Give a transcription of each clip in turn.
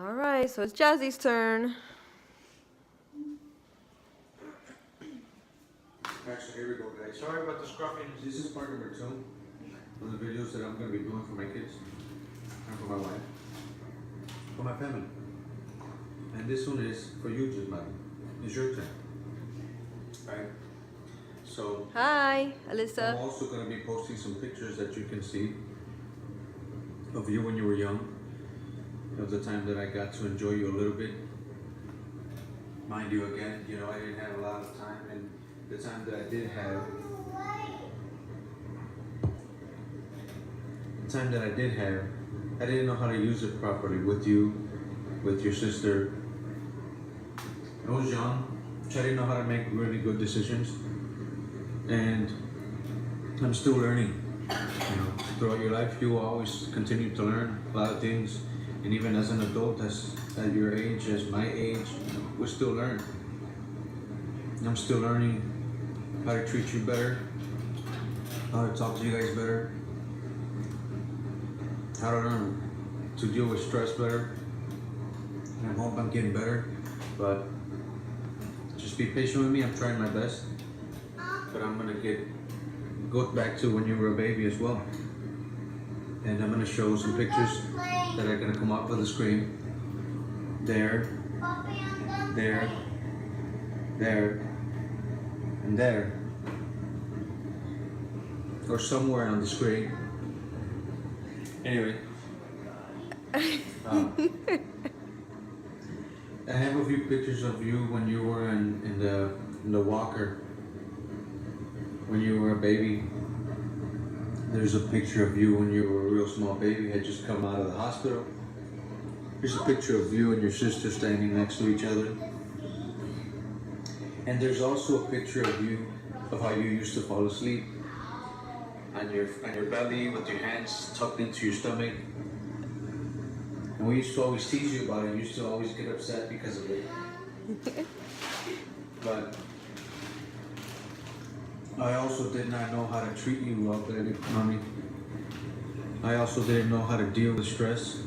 All right, so it's Jazzy's turn. Actually, here we go, guys. Sorry about the scruffing. This is part number 2 of the videos that I'm going to be doing for my kids and for my wife, for my family. And this one is for you, Jassy. It's your turn. Right? So, Hi, Alyssa. I'm also going to be posting some pictures that you can see of you when you were young, of the time that I got to enjoy you a little bit. Mind you, again, you know, I didn't have a lot of time, and the time that I did have, I didn't know how to use it properly with you, with your sister. I was young, so I didn't know how to make really good decisions, and I'm still learning. You know, throughout your life, you will always continue to learn a lot of things, and even as an adult, as at your age, as my age, we still learn. I'm still learning how to treat you better, how to talk to you guys better, how to learn to deal with stress better. And I hope I'm getting better, but just be patient with me. I'm trying my best, but I'm gonna go back to when you were a baby as well. And I'm gonna show some pictures that are gonna come up on the screen. There, there, there, and there, or somewhere on the screen. Anyway, I have a few pictures of you when you were in the walker, when you were a baby. There's a picture of you when you were a real small baby, had just come out of the hospital. Here's a picture of you and your sister standing next to each other. And there's also a picture of you, of how you used to fall asleep on your belly with your hands tucked into your stomach. And we used to always tease you about it. You used to always get upset because of it. But I also did not know how to treat you well, baby, mommy. I also didn't know how to deal with stress.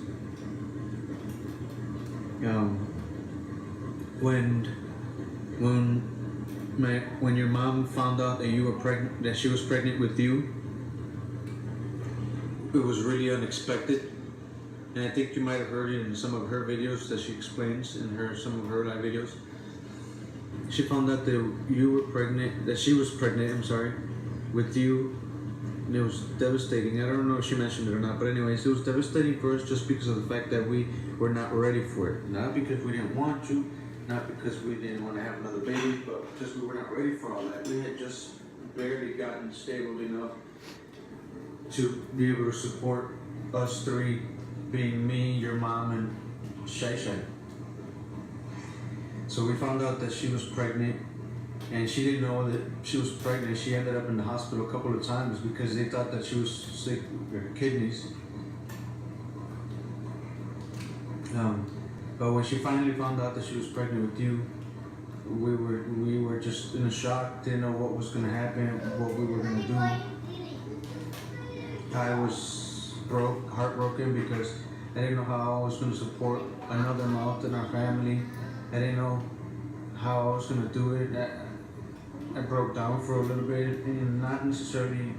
When your mom found out that you were pregnant, that she was pregnant with you, it was really unexpected. And I think you might have heard it in some of her videos that she explains in some of her live videos. She found out that she was pregnant, with you. And it was devastating. I don't know if she mentioned it or not, but anyways, it was devastating for us just because of the fact that we were not ready for it. Not because we didn't want to, not because we didn't want to have another baby, but because we were not ready for all that. We had just barely gotten stable enough to be able to support us three, being me, your mom, and Shay Shay. So we found out that she was pregnant, and she didn't know that she was pregnant. She ended up in the hospital a couple of times because they thought that she was sick with her kidneys. But when she finally found out that she was pregnant with you, we were just in a shock, didn't know what was going to happen, what we were going to do. I was heartbroken because I didn't know how I was going to support another mouth in our family. I didn't know how I was going to do it. I broke down for a little bit, and not necessarily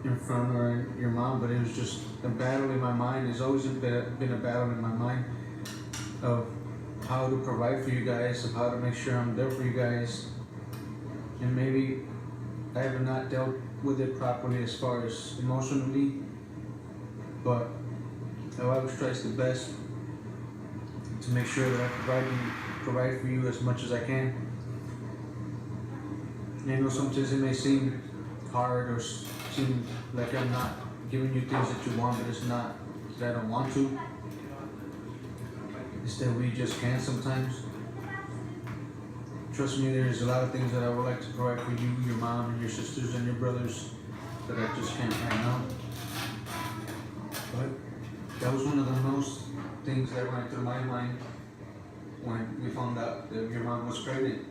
in front or your mom, but it was just a battle in my mind. It's always been a battle in my mind of how to provide for you guys, of how to make sure I'm there for you guys. And maybe I have not dealt with it properly as far as emotionally, but I always try the best to make sure that I provide for you as much as I can. And I know sometimes it may seem hard or seem like I'm not giving you things that you want, but it's not that I don't want to. It's that we just can't sometimes. Trust me, there's a lot of things that I would like to provide for you, your mom, and your sisters, and your brothers that I just can't right now. But that was one of the most things that went through my mind when we found out that your mom was pregnant.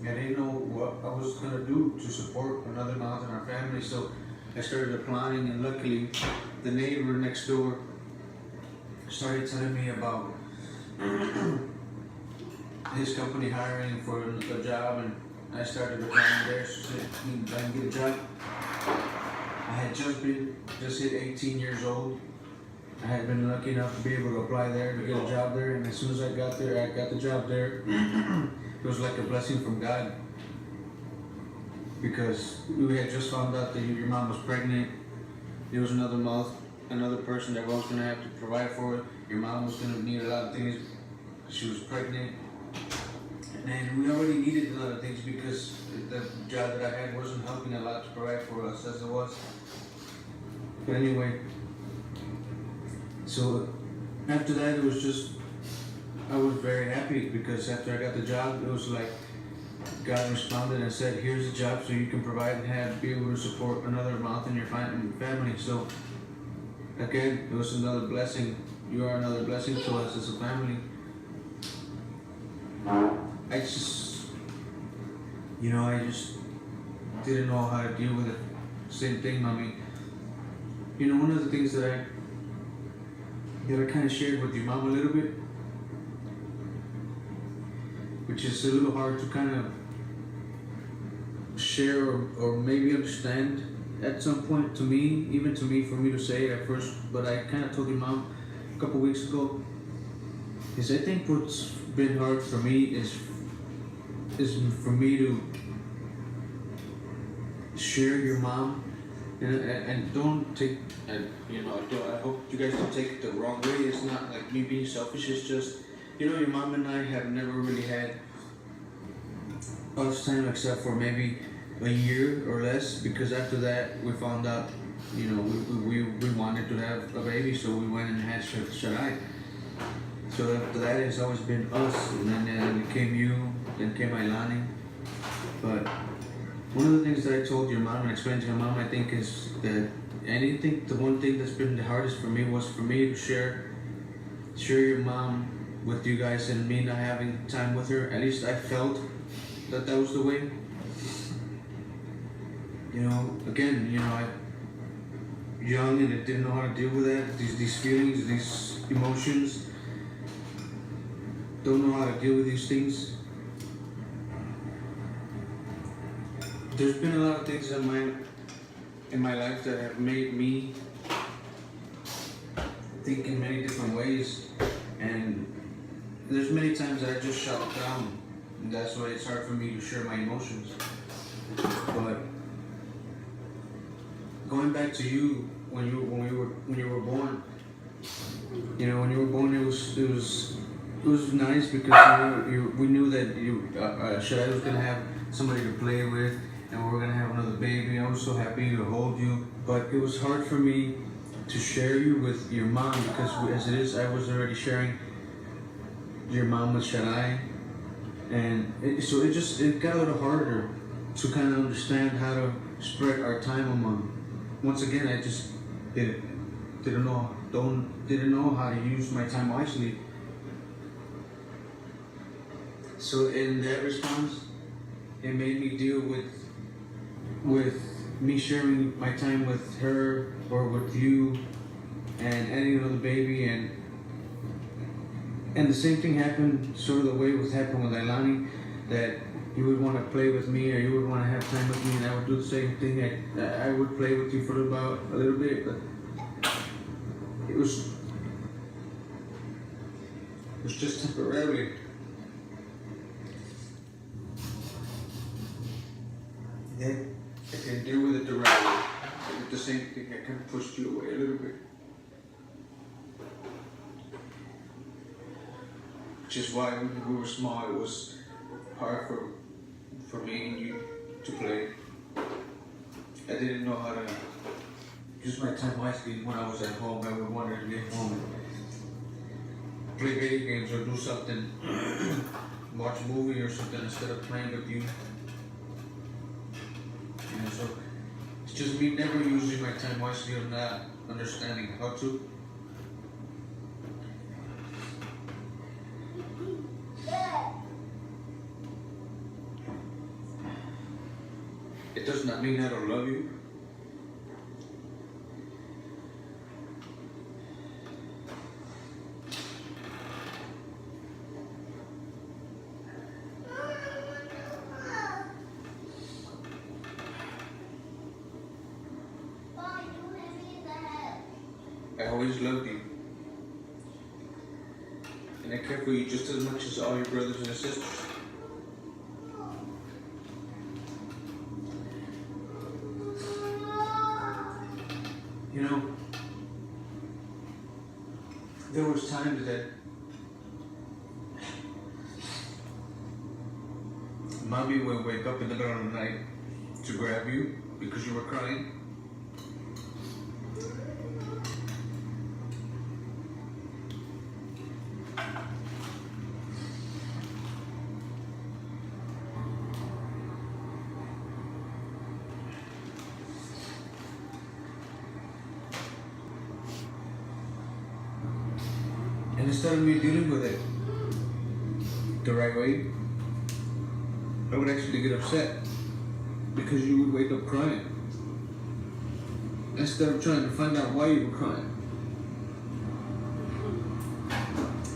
I didn't know what I was going to do to support another mouth in our family, so I started applying, and luckily the neighbor next door, started telling me about his company hiring for a job, and I started applying there so I can get a job. I had just hit 18 years old. I had been lucky enough to be able to apply there to get a job there, and as soon as I got there, I got the job there. It was like a blessing from God, because we had just found out that your mom was pregnant. There was another person that was gonna have to provide for it. Your mom was gonna need a lot of things. She was pregnant, and we already needed a lot of things because the job that I had wasn't helping a lot to provide for us as it was. But anyway, so after that, it was just, I was very happy because after I got the job, it was like God responded and said, here's a job so you can provide and be able to support another mouth in your family. So again, it was another blessing. You are another blessing to us as a family. I just didn't know how to deal with it. Same thing, mommy. One of the things that I kind of shared with your mom a little bit, which is a little hard to kind of share or maybe understand at some point to me, even to me, for me to say it at first, but I kind of told your mom a couple weeks ago, is I think what's been hard for me is for me to share your mom, and don't take, I hope you guys don't take it the wrong way. It's not like me being selfish. It's just, your mom and I have never really had much time except for maybe a year or less, because after that we found out, we wanted to have a baby, so we went and had Shaddai. So after that, it's always been us, and then came you, then came Ailani. But one of the things that I told your mom and explained to your mom, I think, is that the one thing that's been the hardest for me was for me to share your mom with you guys, and me not having time with her. At least I felt that was the way. Again, I young and I didn't know how to deal with that. These feelings, these emotions. Don't know how to deal with these things. There's been a lot of things in my life that have made me think in many different ways, and there's many times that I just shut down, and that's why it's hard for me to share my emotions. But going back to you, when you were born, when you were born, it was nice because we knew that Shaddai was gonna have somebody to play with, and we were gonna have another baby. I was so happy to hold you, but it was hard for me to share you with your mom, because as it is, I was already sharing your mom with Shaddai, and it got a little harder to kind of understand how to spread our time among. Once again, I just didn't know how to use my time wisely. So in that response, it made me deal with me sharing my time with her or with you and adding another baby, and the same thing happened sort of the way it happened with Ailani, that you would want to play with me or you would want to have time with me, and I would do the same thing. I would play with you for about a little bit, but it was just temporarily. Then I can deal with it the right way. I did the same thing. I kind of pushed you away a little bit, which is why when we were small, it was hard for me and you to play. I didn't know how to use my time wisely. When I was at home, I would want to get home and play video games or do something, watch a movie or something instead of playing with you. So it's just me never using my time wisely or not understanding how to. It does not mean I don't love you. I always loved you. And I care for you just as much as all your brothers and sisters. You know, there was times that Mommy would wake up in the middle of the night to grab you because you were crying. And instead of me dealing with it the right way, I would actually get upset because you would wake up crying. Instead of trying to find out why you were crying.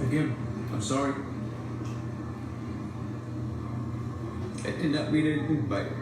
Again, I'm sorry. I did not mean anything by it.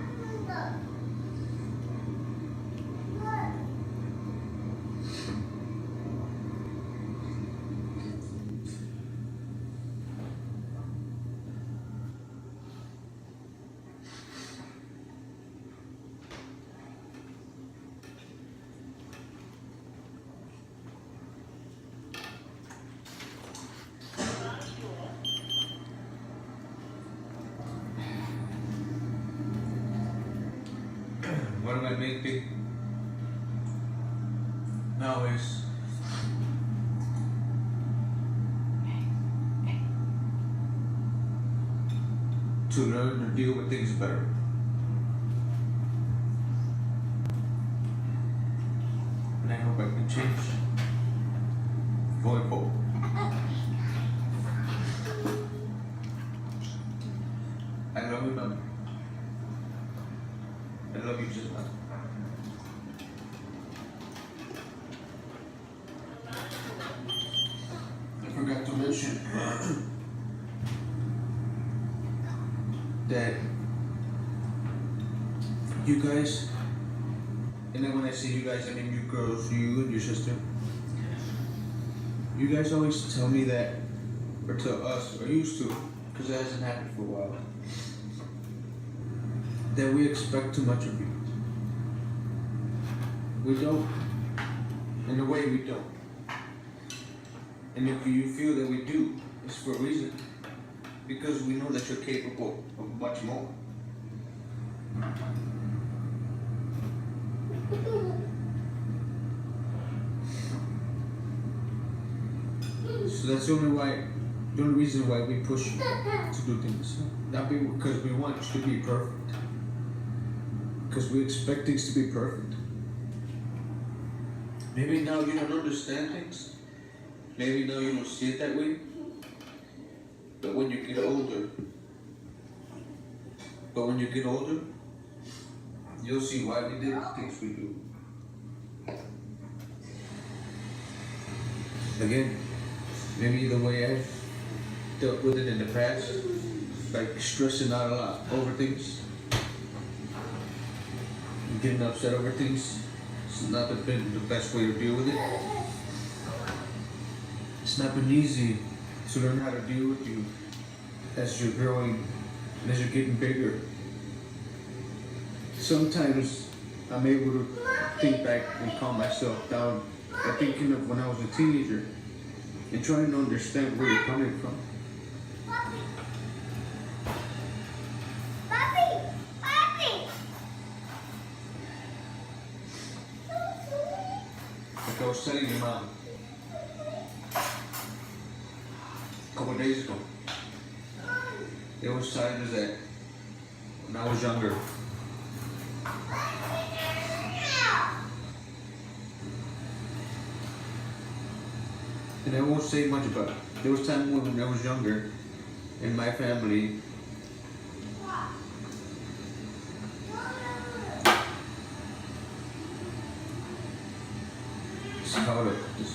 One of my main things now is to learn to deal with things better. And I hope I can change going forward. I love you, Mom. I love you just much. I forgot to mention that you guys, and then when I say you guys, I mean you girls, you and your sister, you guys always tell me that, or tell us, or used to, because it hasn't happened for a while, that we expect too much of you. We don't. In a way, we don't. And if you feel that we do, it's for a reason. Because we know that you're capable of much more. So that's the only reason why we push you to do things. Not because we want you to be perfect. Because we expect things to be perfect. Maybe now you don't understand things. Maybe now you don't see it that way. But when you get older, you'll see why we did the things we do. Again, maybe the way I dealt with it in the past, like stressing out a lot over things, getting upset over things, it's not been the best way to deal with it. It's not been easy to learn how to deal with you as you're growing and as you're getting bigger. Sometimes I'm able to think back and calm myself down by thinking of when I was a teenager and trying to understand where you're coming from. Like I was telling your mom a couple days ago, there was times that when I was younger, and I won't say much about it. There was times when I was younger in my family, how to put this.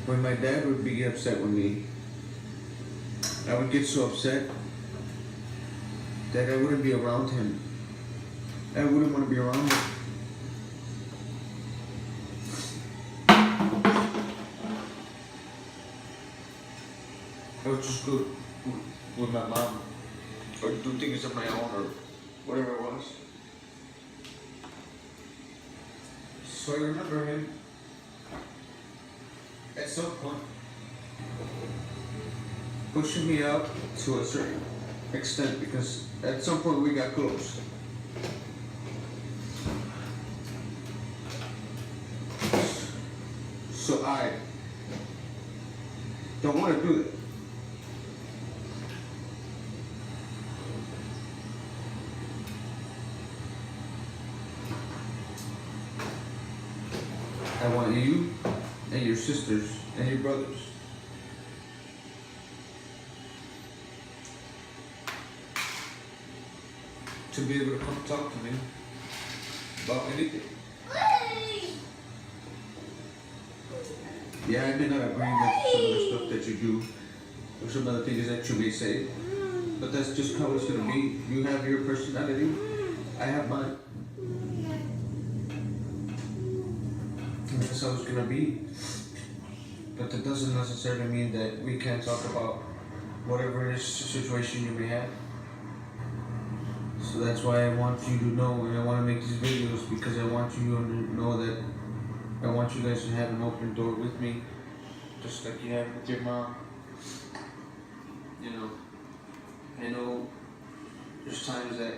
When my dad would be upset with me, I would get so upset that I wouldn't be around him I wouldn't want to be around her. I would just go with my mom, or do things of my own, or whatever it was. So I remember him at some point pushing me out to a certain extent because at some point we got close. So I don't want to do that. I want you and your sisters and your brothers to be able to come talk to me about anything. Yeah, I may not agree with some of the stuff that you do, or some of the things that you may say, but that's just how it's gonna be. You have your personality, I have mine. And that's how it's gonna be. But that doesn't necessarily mean that we can't talk about whatever it is situation you may have. So that's why I want you to know, and I want to make these videos because I want you to know that I want you guys to have an open door with me, just like you have with your mom. You know, I know there's times that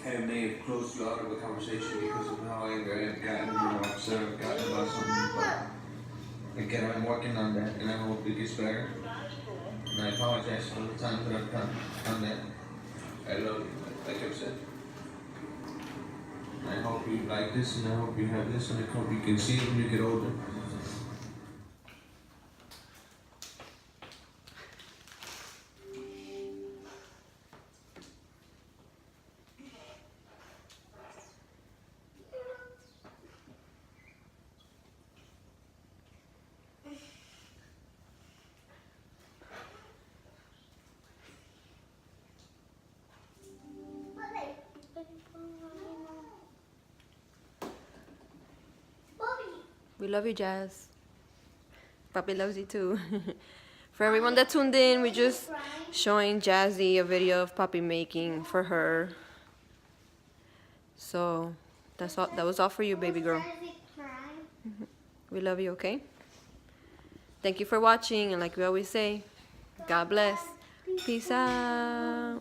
I may have closed you out of a conversation because of how angry I've gotten, upset I've gotten about something, but again, I'm working on that, and I hope it gets better. And I apologize for the times that I've done that. I love you, like I've said. I hope you like this, and I hope you have this, and I hope you can see it when you get older. We love you, Jazz. Papi loves you too. For everyone that tuned in, we're just showing Jassy a video of Papi making for her. So that's all. That was all for you, baby girl. We love you, okay? Thank you for watching, and like we always say, God bless. Peace out.